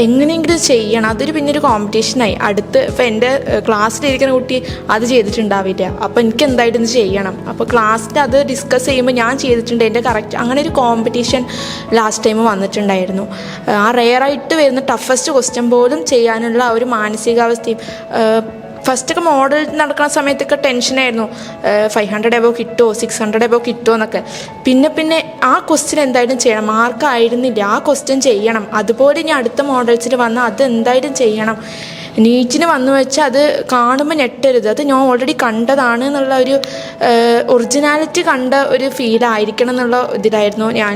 എങ്ങനെയെങ്കിലും ചെയ്യണം. അതൊരു പിന്നെ ഒരു കോമ്പറ്റീഷനായി. ഇപ്പോൾ എൻ്റെ ക്ലാസ്സിലിരിക്കുന്ന കുട്ടി അത് ചെയ്തിട്ടുണ്ടാവില്ല, അപ്പോൾ എനിക്ക് എന്തായിട്ടും ഇത് ചെയ്യണം. അപ്പോൾ ക്ലാസ്സിൽ അത് ഡിസ്കസ് ചെയ്യുമ്പോൾ ഞാൻ ചെയ്തിട്ടുണ്ട് എൻ്റെ കറക്റ്റ്, അങ്ങനെ ഒരു കോമ്പറ്റീഷൻ ലാസ്റ്റ് ടൈം വന്നിട്ടുണ്ടായിരുന്നു. ആ റെയറായിട്ട് വരുന്ന ടഫസ്റ്റ് ക്വസ്റ്റ്യൻ പോലും ചെയ്യാനുള്ള ഒരു മാനസികാവസ്ഥയും. ഫസ്റ്റൊക്കെ മോഡൽ നടക്കുന്ന സമയത്തൊക്കെ ടെൻഷനായിരുന്നു, 500 എബോ കിട്ടുമോ 600 എബോ കിട്ടുമോ എന്നൊക്കെ. പിന്നെ ആ ക്വസ്റ്റ്യൻ എന്തായാലും ചെയ്യണം, മാർക്കായിരുന്നില്ല, ആ ക്വസ്റ്റ്യൻ ചെയ്യണം. അതുപോലെ ഇനി അടുത്ത മോഡൽസിൽ വന്നാൽ അത് എന്തായാലും ചെയ്യണം. നീറ്റിന് വന്നു വെച്ചാൽ അത് കാണുമ്പോൾ ഞെട്ടരുത്, അത് ഞാൻ ഓൾറെഡി കണ്ടതാണ് എന്നുള്ള ഒരു ഒറിജിനാലിറ്റി കണ്ട ഒരു ഫീലായിരിക്കണം എന്നുള്ള ഇതിലായിരുന്നു ഞാൻ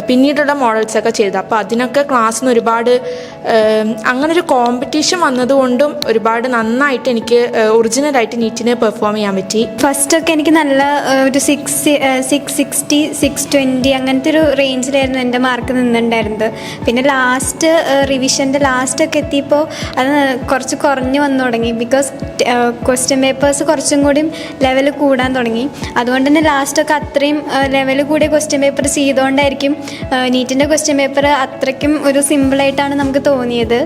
പിന്നീടുള്ള മോഡൽസൊക്കെ ചെയ്തത്. അപ്പോൾ അതിനൊക്കെ ക്ലാസ്സിൽ നിന്ന് ഒരുപാട് അങ്ങനൊരു കോമ്പറ്റീഷൻ വന്നതുകൊണ്ടും ഒരുപാട് നന്നായിട്ട് എനിക്ക് ഒറിജിനലായിട്ട് നീറ്റിന് പെർഫോം ചെയ്യാൻ പറ്റി. ഫസ്റ്റൊക്കെ എനിക്ക് നല്ല ഒരു 660, 620 അങ്ങനത്തെ ഒരു റേഞ്ചിലായിരുന്നു എൻ്റെ മാർക്ക് നിന്നിട്ടുണ്ടായിരുന്നത്. പിന്നെ ലാസ്റ്റ് റിവിഷൻ്റെ ലാസ്റ്റൊക്കെ എത്തിയപ്പോൾ അത് കുറച്ച് കുറഞ്ഞു വന്നു തുടങ്ങി. ബിക്കോസ് ക്വസ്റ്റ്യൻ പേപ്പേഴ്സ് കുറച്ചും കൂടി ലെവൽ കൂടാൻ തുടങ്ങി. അതുകൊണ്ട് തന്നെ ലാസ്റ്റൊക്കെ അത്രയും ലെവൽ കൂടിയ ക്വസ്റ്റ്യൻ പേപ്പർ ചെയ്തുകൊണ്ടായിരിക്കും നീറ്റിൻ്റെ ക്വസ്റ്റ്യൻ പേപ്പർ അത്രയ്ക്കും ഒരു സിമ്പിളായിട്ടാണ് നമുക്ക് തോന്നിയത്.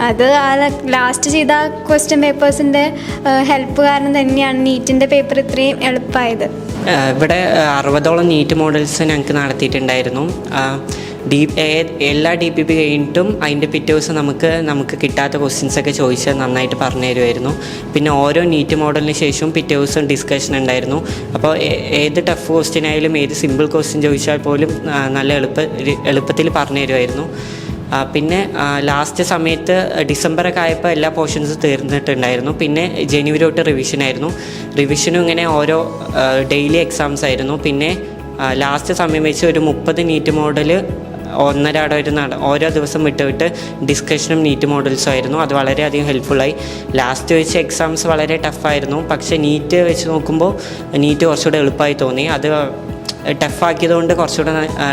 അത് ആ ലാസ്റ്റ് ചെയ്ത ക്വസ്റ്റ്യൻ പേപ്പേഴ്സിൻ്റെ ഹെൽപ്പ് കാരണം തന്നെയാണ് നീറ്റിൻ്റെ പേപ്പർ ഇത്രയും എളുപ്പമായത്. ഇവിടെ 60ഓളം നീറ്റ് മോഡൽസ് ഞങ്ങൾക്ക് നടത്തിയിട്ടുണ്ടായിരുന്നു. എല്ലാ DPP കഴിഞ്ഞിട്ടും അതിൻ്റെ പിറ്റേ ദിവസം നമുക്ക് കിട്ടാത്ത ക്വസ്റ്റ്യൻസൊക്കെ ചോദിച്ച് നന്നായിട്ട് പറഞ്ഞു തരുമായിരുന്നു. പിന്നെ ഓരോ നീറ്റ് മോഡലിന് ശേഷവും പിറ്റേ ദിവസം ഡിസ്കഷൻ ഉണ്ടായിരുന്നു. അപ്പോൾ ഏത് ടഫ് ക്വസ്റ്റ്യൻ ആയാലും ഏത് സിമ്പിൾ ക്വസ്റ്റ്യൻ ചോദിച്ചാൽ പോലും നല്ല എളുപ്പത്തിൽ പറഞ്ഞു തരുമായിരുന്നു. പിന്നെ ലാസ്റ്റ് സമയത്ത് ഡിസംബറൊക്കെ ആയപ്പോൾ എല്ലാ പോർഷൻസും തീർന്നിട്ടുണ്ടായിരുന്നു. പിന്നെ ജനുവരി തൊട്ട് റിവിഷനായിരുന്നു. റിവിഷനും ഇങ്ങനെ ഓരോ ഡെയിലി എക്സാംസ് ആയിരുന്നു. പിന്നെ ലാസ്റ്റ് സമയം വെച്ച് ഒരു 30 നീറ്റ് മോഡൽ ഓരോ ദിവസം വിട്ട് ഡിസ്കഷനും നീറ്റ് മോഡൽസും ആയിരുന്നു. അത് വളരെയധികം ഹെൽപ്ഫുള്ളായി. ലാസ്റ്റ് വെച്ച് എക്സാംസ് വളരെ ടഫായിരുന്നു. പക്ഷേ നീറ്റ് വെച്ച് നോക്കുമ്പോൾ നീറ്റ് കുറച്ചുകൂടെ എളുപ്പമായി തോന്നി. അത് ടഫാക്കിയതുകൊണ്ട് കുറച്ചുകൂടെ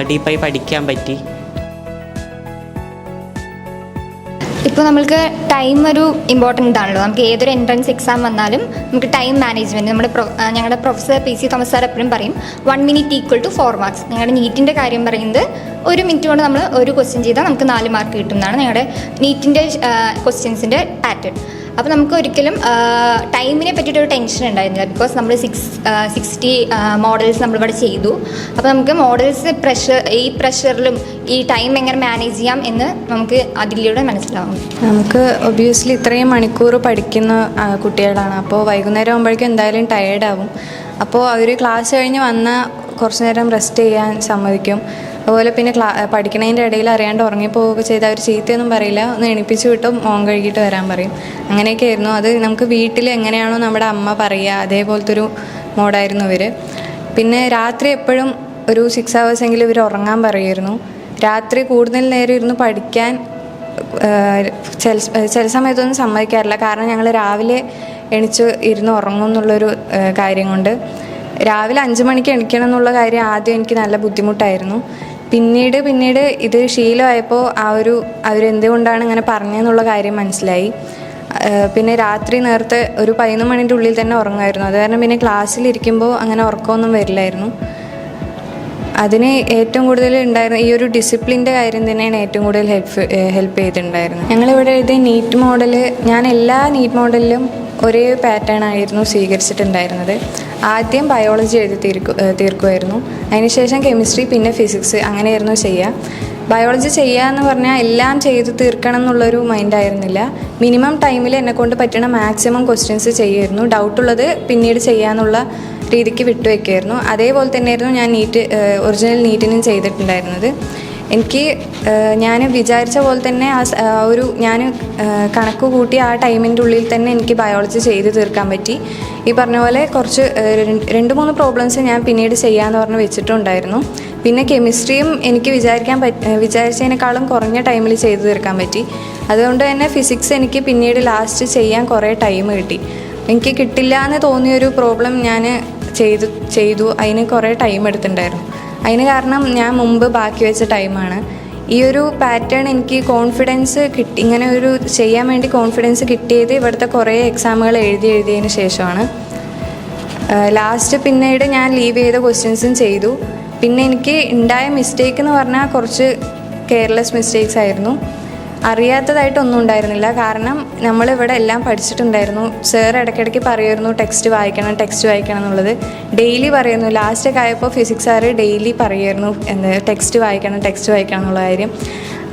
ഡീപ്പായി പഠിക്കാൻ പറ്റി. ഇപ്പോൾ നമ്മൾക്ക് ടൈം ഒരു ഇമ്പോർട്ടൻ്റ് ആണല്ലോ. നമുക്ക് ഏതൊരു എൻട്രൻസ് എക്സാം വന്നാലും നമുക്ക് ടൈം മാനേജ്മെൻറ്റ് ഞങ്ങളുടെ പ്രൊഫസർ PC തോമസ് സാർ എപ്പോഴും പറയും 1 minute = 4 marks. ഞങ്ങളുടെ നീറ്റിൻ്റെ കാര്യം പറയുന്നത് 1 minute കൊണ്ട് നമ്മൾ ഒരു ക്വസ്റ്റ്യൻ ചെയ്താൽ നമുക്ക് 4 മാർക്ക് കിട്ടും എന്നാണ് ഞങ്ങളുടെ നീറ്റിൻ്റെ ക്വസ്റ്റ്യൻസിൻ്റെ പാറ്റേൺ. അപ്പോൾ നമുക്ക് ഒരിക്കലും ടൈമിനെ പറ്റിയിട്ടൊരു ടെൻഷൻ ഉണ്ടായിരുന്നില്ല. ബിക്കോസ് നമ്മൾ 60 മോഡൽസ് നമ്മളിവിടെ ചെയ്തു. അപ്പോൾ നമുക്ക് മോഡൽസ് പ്രഷറിലും ഈ ടൈം എങ്ങനെ മാനേജ് ചെയ്യാം എന്ന് നമുക്ക് അതിലൂടെ മനസ്സിലാവും. നമുക്ക് ഒബ്വിയസ്ലി ഇത്രയും മണിക്കൂർ പഠിക്കുന്ന കുട്ടികളാണ്. അപ്പോൾ വൈകുന്നേരം ആകുമ്പോഴേക്കും എന്തായാലും ടയേർഡാവും. അപ്പോൾ അവർ ക്ലാസ് കഴിഞ്ഞ് വന്നാൽ കുറച്ച് നേരം റെസ്റ്റ് ചെയ്യാൻ സമ്മതിക്കും. അതുപോലെ പിന്നെ പഠിക്കണതിൻ്റെ ഇടയിൽ അറിയാണ്ട് ഉറങ്ങിപ്പോവുകയൊക്കെ ചെയ്ത് അവർ ചീത്തയൊന്നും പറയില്ല. ഒന്ന് എണിപ്പിച്ച് വിട്ടും മോൻ കഴുകിയിട്ട് വരാൻ പറയും. അങ്ങനെയൊക്കെ ആയിരുന്നു. അത് നമുക്ക് വീട്ടിൽ എങ്ങനെയാണോ നമ്മുടെ അമ്മ പറയുക അതേപോലത്തെ ഒരു മോഡായിരുന്നു ഇവർ. പിന്നെ രാത്രി എപ്പോഴും ഒരു 6 hours എങ്കിലും ഇവർ ഉറങ്ങാൻ പറയുമായിരുന്നു. രാത്രി കൂടുതൽ നേരം ഇരുന്ന് പഠിക്കാൻ ചില സമയത്തൊന്നും സമ്മതിക്കാറില്ല. കാരണം ഞങ്ങൾ രാവിലെ എണിച്ച് ഇരുന്ന് ഉറങ്ങും എന്നുള്ളൊരു കാര്യം കൊണ്ട്. രാവിലെ 5 മണിക്ക് എണിക്കണം എന്നുള്ള കാര്യം ആദ്യം എനിക്ക് നല്ല ബുദ്ധിമുട്ടായിരുന്നു. പിന്നീട് ഇത് ശീലമായപ്പോൾ അവരെന്തുകൊണ്ടാണ് ഇങ്ങനെ പറഞ്ഞതെന്നുള്ള കാര്യം മനസ്സിലായി. പിന്നെ രാത്രി നേരത്തെ ഒരു 11 മണിൻ്റെ ഉള്ളിൽ തന്നെ ഉറങ്ങുമായിരുന്നു. അത് കാരണം പിന്നെ ക്ലാസ്സിലിരിക്കുമ്പോൾ അങ്ങനെ ഉറക്കമൊന്നും വരില്ലായിരുന്നു. അതിന് ഏറ്റവും കൂടുതൽ ഉണ്ടായിരുന്ന ഈ ഒരു ഡിസിപ്ലിൻ്റെ കാര്യം തന്നെയാണ് ഏറ്റവും കൂടുതൽ ഹെൽപ്പ് ചെയ്തിട്ടുണ്ടായിരുന്നത്. ഞങ്ങളിവിടെ എഴുതിയ നീറ്റ് മോഡൽ, ഞാൻ എല്ലാ നീറ്റ് മോഡലിലും ഒരേ പാറ്റേൺ ആയിരുന്നു സ്വീകരിച്ചിട്ടുണ്ടായിരുന്നത്. ആദ്യം ബയോളജി എഴുതി തീർക്കുമായിരുന്നു. അതിനുശേഷം കെമിസ്ട്രി, പിന്നെ ഫിസിക്സ്, അങ്ങനെയായിരുന്നു ചെയ്യുക. ബയോളജി ചെയ്യുക എന്ന് പറഞ്ഞാൽ എല്ലാം ചെയ്ത് തീർക്കണം എന്നുള്ളൊരു മൈൻഡായിരുന്നില്ല. മിനിമം ടൈമിൽ എന്നെക്കൊണ്ട് പറ്റുന്ന മാക്സിമം ക്വസ്റ്റ്യൻസ് ചെയ്യുമായിരുന്നു. ഡൗട്ടുള്ളത് പിന്നീട് ചെയ്യാനുള്ള രീതിക്ക് വിട്ടുവെക്കുമായിരുന്നു. അതേപോലെ തന്നെയായിരുന്നു ഞാൻ ഒറിജിനൽ നീറ്റിനും ചെയ്തിട്ടുണ്ടായിരുന്നത്. എനിക്ക് ഞാൻ വിചാരിച്ച പോലെ തന്നെ ഞാൻ കണക്ക് കൂട്ടി ആ ടൈമിൻ്റെ ഉള്ളിൽ തന്നെ എനിക്ക് ബയോളജി ചെയ്ത് തീർക്കാൻ പറ്റി. ഈ പറഞ്ഞ പോലെ കുറച്ച് 2-3 പ്രോബ്ലംസ് ഞാൻ പിന്നീട് ചെയ്യാമെന്ന് പറഞ്ഞ് വെച്ചിട്ടുണ്ടായിരുന്നു. പിന്നെ കെമിസ്ട്രിയും എനിക്ക് വിചാരിച്ചതിനേക്കാളും കുറഞ്ഞ ടൈമിൽ ചെയ്ത് തീർക്കാൻ പറ്റി. അതുകൊണ്ട് തന്നെ ഫിസിക്സ് എനിക്ക് പിന്നീട് ലാസ്റ്റ് ചെയ്യാൻ കുറേ ടൈം കിട്ടി. എനിക്ക് കിട്ടില്ല എന്ന് തോന്നിയൊരു പ്രോബ്ലം ഞാൻ ചെയ്തു. അതിന് കുറേ ടൈം എടുത്തിട്ടുണ്ടായിരുന്നു. അതിന് കാരണം ഞാൻ മുമ്പ് ബാക്കി വെച്ച ടൈമാണ്. ഈ ഒരു പാറ്റേൺ എനിക്ക് കോൺഫിഡൻസ് കിട്ടി, ഇങ്ങനെ ഒരു ചെയ്യാൻ വേണ്ടി കോൺഫിഡൻസ് കിട്ടിയത് ഇവിടുത്തെ കുറേ എക്സാമുകൾ എഴുതിയതിന് ശേഷമാണ്. ലാസ്റ്റ് പിന്നീട് ഞാൻ ലീവ് ചെയ്ത ക്വസ്റ്റ്യൻസും ചെയ്തു. പിന്നെ എനിക്ക് ഉണ്ടായ മിസ്റ്റേക്ക് എന്ന് പറഞ്ഞാൽ കുറച്ച് കെയർലെസ് മിസ്റ്റേക്സ് ആയിരുന്നു. അറിയാത്തതായിട്ടൊന്നും ഉണ്ടായിരുന്നില്ല. കാരണം നമ്മളിവിടെ എല്ലാം പഠിച്ചിട്ടുണ്ടായിരുന്നു. സാർ ഇടയ്ക്കിടയ്ക്ക് പറയുമായിരുന്നു ടെക്സ്റ്റ് വായിക്കണം എന്നുള്ളത്. ഡെയിലി പറയുന്നു. ലാസ്റ്റൊക്കെ ആയപ്പോൾ ഫിസിക്സ് സാറ് ഡെയിലി പറയുമായിരുന്നു ടെക്സ്റ്റ് വായിക്കണം എന്നുള്ള കാര്യം.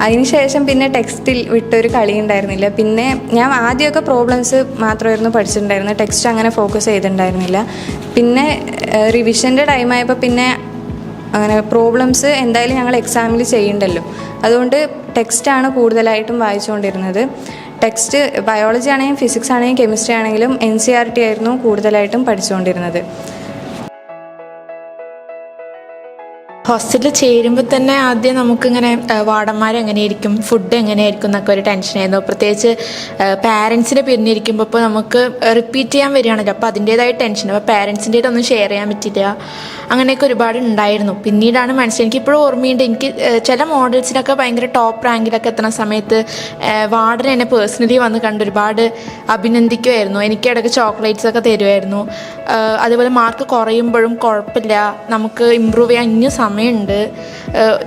അതിനുശേഷം പിന്നെ ടെക്സ്റ്റിൽ വിട്ടൊരു കളി ഉണ്ടായിരുന്നില്ല. പിന്നെ ഞാൻ ആദ്യമൊക്കെ പ്രോബ്ലംസ് മാത്രമായിരുന്നു പഠിച്ചിട്ടുണ്ടായിരുന്നത്. ടെക്സ്റ്റ് അങ്ങനെ ഫോക്കസ് ചെയ്തിട്ടുണ്ടായിരുന്നില്ല. പിന്നെ റിവിഷൻ്റെ ടൈമായപ്പോൾ പിന്നെ അങ്ങനെ പ്രോബ്ലംസ് എന്തായാലും ഞങ്ങൾ എക്സാമിൽ ചെയ്യണ്ടല്ലോ, അതുകൊണ്ട് ടെക്സ്റ്റാണ് കൂടുതലായിട്ടും വായിച്ചുകൊണ്ടിരുന്നത്. ടെക്സ്റ്റ് ബയോളജി ആണെങ്കിലും ഫിസിക്സ് ആണെങ്കിലും കെമിസ്ട്രി ആണെങ്കിലും NCERT ആയിരുന്നു കൂടുതലായിട്ടും പഠിച്ചുകൊണ്ടിരുന്നത്. ഹോസ്റ്റലിൽ ചേരുമ്പോൾ തന്നെ ആദ്യം നമുക്കിങ്ങനെ വാർഡന്മാർ എങ്ങനെയായിരിക്കും, ഫുഡ് എങ്ങനെയായിരിക്കും എന്നൊക്കെ ഒരു ടെൻഷനായിരുന്നു. പ്രത്യേകിച്ച് പാരൻസിനെ പിരിഞ്ഞിരിക്കുമ്പോൾ ഇപ്പോൾ നമുക്ക് റിപ്പീറ്റ് ചെയ്യാൻ വരികയാണല്ലോ, അപ്പോൾ അതിൻ്റേതായ ടെൻഷൻ. അപ്പോൾ പാരൻസിൻ്റെ ഒന്നും ഷെയർ ചെയ്യാൻ പറ്റില്ല, അങ്ങനെയൊക്കെ ഒരുപാട് ഉണ്ടായിരുന്നു. പിന്നീടാണ് മനസ്സിലായി. എനിക്കിപ്പോഴും ഓർമ്മയുണ്ട്, എനിക്ക് ചില മോഡൽസിനൊക്കെ ഭയങ്കര ടോപ്പ് റാങ്കിലൊക്കെ എത്തുന്ന സമയത്ത് വാർഡൻ എന്നെ പേഴ്സണലി വന്ന് കണ്ട് ഒരുപാട് അഭിനന്ദിക്കുമായിരുന്നു. എനിക്കിടയ്ക്ക് ചോക്ലേറ്റ്സൊക്കെ തരുമായിരുന്നു. അതുപോലെ മാർക്ക് കുറയുമ്പോഴും കുഴപ്പമില്ല, നമുക്ക് ഇമ്പ്രൂവ് ചെയ്യാൻ ഇനിയും സമയമുണ്ട്,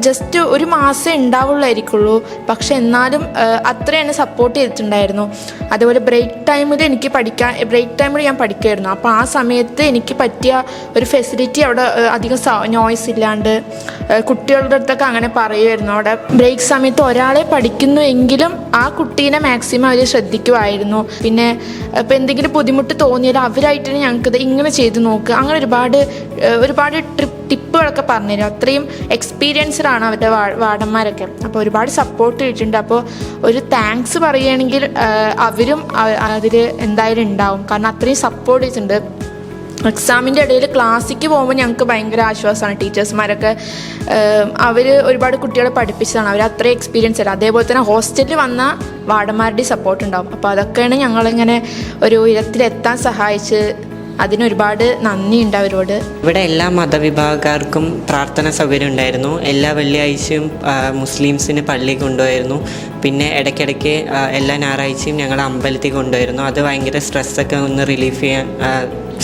ജസ്റ്റ് ഒരു മാസം ഉണ്ടാവുള്ളായിരിക്കുള്ളൂ, പക്ഷെ എന്നാലും അത്ര എന്നെ സപ്പോർട്ട് ചെയ്തിട്ടുണ്ടായിരുന്നു. അതുപോലെ ബ്രേക്ക് ടൈമിൽ ഞാൻ പഠിക്കുമായിരുന്നു. അപ്പോൾ ആ സമയത്ത് എനിക്ക് പറ്റിയ ഒരു ഫെസിലിറ്റി അവിടെ അധികം നോയ്സ് ഇല്ലാണ്ട് കുട്ടികളുടെ അടുത്തൊക്കെ അങ്ങനെ പറയുമായിരുന്നു. അവിടെ ബ്രേക്ക് സമയത്ത് ഒരാളെ പഠിക്കുന്നു എങ്കിലും ആ കുട്ടീനെ മാക്സിമം അവർ ശ്രദ്ധിക്കുമായിരുന്നു. പിന്നെ ഇപ്പോൾ എന്തെങ്കിലും ബുദ്ധിമുട്ട് തോന്നിയാൽ അവരായിട്ട് ഞങ്ങൾക്കിത് ഇങ്ങനെ ചെയ്ത് നോക്കുക, അങ്ങനെ ഒരുപാട് ടിപ്പുകളൊക്കെ പറഞ്ഞുതരും. അത്രയും എക്സ്പീരിയൻസ്ഡ് ആണ് അവരുടെ വാർഡന്മാരൊക്കെ. അപ്പോൾ ഒരുപാട് സപ്പോർട്ട് ചെയ്തിട്ടുണ്ട്. അപ്പോൾ ഒരു താങ്ക്സ് പറയുകയാണെങ്കിൽ അവരും അതിൽ എന്തായാലും ഉണ്ടാവും. കാരണം അത്രയും സപ്പോർട്ട് ചെയ്തിട്ടുണ്ട്. എക്സാമിൻ്റെ ഇടയിൽ ക്ലാസ്സിക്ക് പോകുമ്പോൾ ഞങ്ങൾക്ക് ഭയങ്കര ആശ്വാസമാണ്. ടീച്ചേഴ്സ്മാരൊക്കെ അവർ ഒരുപാട് കുട്ടികളെ പഠിപ്പിച്ചതാണ്. അവർ അത്രയും എക്സ്പീരിയൻസ് ആണ്. അതേപോലെ തന്നെ ഹോസ്റ്റലിൽ വന്ന വാർഡന്മാരുടെ സപ്പോർട്ട് ഉണ്ടാവും. അപ്പോൾ അതൊക്കെയാണ് ഞങ്ങളിങ്ങനെ ഒരു ഉയരത്തിലെത്താൻ സഹായിച്ച്. അതിനൊരുപാട് നന്ദിയുണ്ട് അവരോട്. ഇവിടെ എല്ലാ മതവിഭാഗക്കാർക്കും പ്രാർത്ഥന സൗകര്യം ഉണ്ടായിരുന്നു. എല്ലാ വെള്ളിയാഴ്ചയും മുസ്ലിംസിന് പള്ളിയിൽ കൊണ്ടുപോയിരുന്നു. പിന്നെ ഇടയ്ക്കിടയ്ക്ക് എല്ലാ ഞായറാഴ്ചയും ഞങ്ങൾ അമ്പലത്തിൽ കൊണ്ടുപോയിരുന്നു. അത് ഭയങ്കര സ്ട്രെസ്സൊക്കെ ഒന്ന് റിലീഫ് ചെയ്യാൻ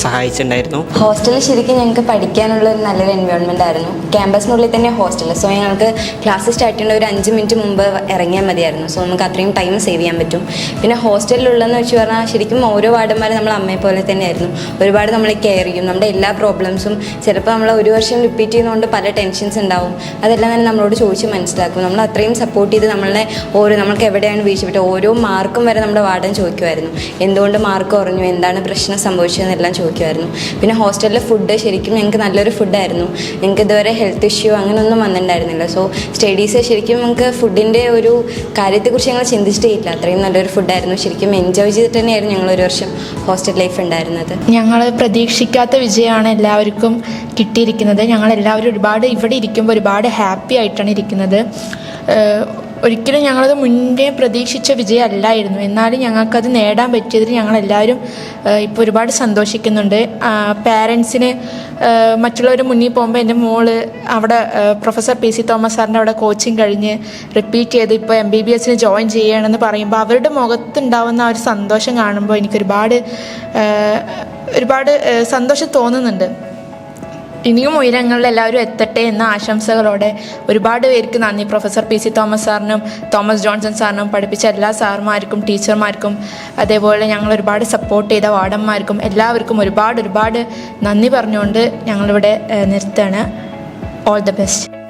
സഹായിച്ചിട്ടുണ്ടായിരുന്നു. ഹോസ്റ്റലിൽ ശരിക്കും ഞങ്ങൾക്ക് പഠിക്കാനുള്ള ഒരു നല്ലൊരു എൻവയോൺമെൻ്റ് ആയിരുന്നു. ക്യാമ്പസിനുള്ളിൽ തന്നെ ഹോസ്റ്റൽ. സോ ഞങ്ങൾക്ക് ക്ലാസ് സ്റ്റാർട്ട് ചെയ്യേണ്ട ഒരു 5 മിനിറ്റ് മുമ്പ് ഇറങ്ങിയാൽ മതിയായിരുന്നു. സോ നമുക്ക് അത്രയും ടൈം സേവ് ചെയ്യാൻ പറ്റും. പിന്നെ ഹോസ്റ്റലിലുള്ളതെന്ന് വെച്ച് പറഞ്ഞാൽ ശരിക്കും ഓരോ വാർഡന്മാരും നമ്മൾ അമ്മയെ പോലെ തന്നെയായിരുന്നു. ഒരുപാട് നമ്മൾ കെയർ ചെയ്യും. നമ്മുടെ എല്ലാ പ്രോബ്ലംസും ചിലപ്പോൾ നമ്മൾ ഒരു വർഷം റിപ്പീറ്റ് ചെയ്യുന്നതുകൊണ്ട് പല ടെൻഷൻസ് ഉണ്ടാവും. അതെല്ലാം തന്നെ നമ്മളോട് ചോദിച്ച് മനസ്സിലാക്കും. നമ്മൾ അത്രയും സപ്പോർട്ട് ചെയ്ത് നമ്മൾക്ക് എവിടെയാണ് വീഴ്ച പറ്റുക, ഓരോ മാർക്കും വരെ നമ്മുടെ വാർഡൻ ചോദിക്കുമായിരുന്നു. എന്തുകൊണ്ട് മാർക്ക് കുറഞ്ഞു, എന്താണ് പ്രശ്നം സംഭവിച്ചതെന്നെല്ലാം ചോദിക്കുമായിരുന്നു. പിന്നെ ഹോസ്റ്റലിലെ ഫുഡ് ശരിക്കും ഞങ്ങൾക്ക് നല്ലൊരു ഫുഡായിരുന്നു. ഞങ്ങൾക്ക് ഇതുവരെ ഹെൽത്ത് ഇഷ്യൂ അങ്ങനെയൊന്നും വന്നിട്ടുണ്ടായിരുന്നില്ല. സോ സ്റ്റഡീസ് ശരിക്കും നമുക്ക് ഫുഡിൻ്റെ ഒരു കാര്യത്തെക്കുറിച്ച് ഞങ്ങൾ ചിന്തിച്ചിട്ടേ ഇല്ല. അത്രയും നല്ലൊരു ഫുഡായിരുന്നു. ശരിക്കും എൻജോയ് ചെയ്തിട്ട് തന്നെയായിരുന്നു ഞങ്ങളൊരു വർഷം ഹോസ്റ്റൽ ലൈഫ് ഉണ്ടായിരുന്നത്. ഞങ്ങൾ പ്രതീക്ഷിക്കാത്ത വിജയമാണ് എല്ലാവർക്കും കിട്ടിയിരിക്കുന്നത്. ഞങ്ങളെല്ലാവരും ഇവിടെ ഇരിക്കുമ്പോൾ ഒരുപാട് ഹാപ്പി ആയിട്ടാണ് ഇരിക്കുന്നത്. ഒരിക്കലും ഞങ്ങളത് മുന്നേ പ്രതീക്ഷിച്ച വിജയമല്ലായിരുന്നു. എന്നാലും ഞങ്ങൾക്കത് നേടാൻ പറ്റിയതിൽ ഞങ്ങളെല്ലാവരും ഇപ്പോൾ ഒരുപാട് സന്തോഷിക്കുന്നുണ്ട്. പാരൻസിന് മറ്റുള്ളവർ മുന്നിൽ പോകുമ്പോൾ എൻ്റെ മോള് അവിടെ പ്രൊഫസർ PC തോമസ് സാറിൻ്റെ അവിടെ കോച്ചിങ് കഴിഞ്ഞ് റിപ്പീറ്റ് ചെയ്ത് ഇപ്പോൾ MBBS ജോയിൻ ചെയ്യണമെന്ന് പറയുമ്പോൾ അവരുടെ മുഖത്തുണ്ടാവുന്ന ആ ഒരു സന്തോഷം കാണുമ്പോൾ എനിക്കൊരുപാട് സന്തോഷം തോന്നുന്നുണ്ട്. ഇനിയും ഉയരങ്ങളിൽ എല്ലാവരും എത്തട്ടെ എന്ന ആശംസകളോടെ ഒരുപാട് പേർക്ക് നന്ദി. പ്രൊഫസർ PC തോമസ് സാറിനും തോമസ് ജോൺസൺ സാറിനും പഠിപ്പിച്ച എല്ലാ സാർമാർക്കും ടീച്ചർമാർക്കും അതേപോലെ ഞങ്ങൾ ഒരുപാട് സപ്പോർട്ട് ചെയ്ത വാർഡന്മാർക്കും എല്ലാവർക്കും ഒരുപാട് നന്ദി പറഞ്ഞുകൊണ്ട് ഞങ്ങളിവിടെ നിർത്തുകയാണ്. All the best.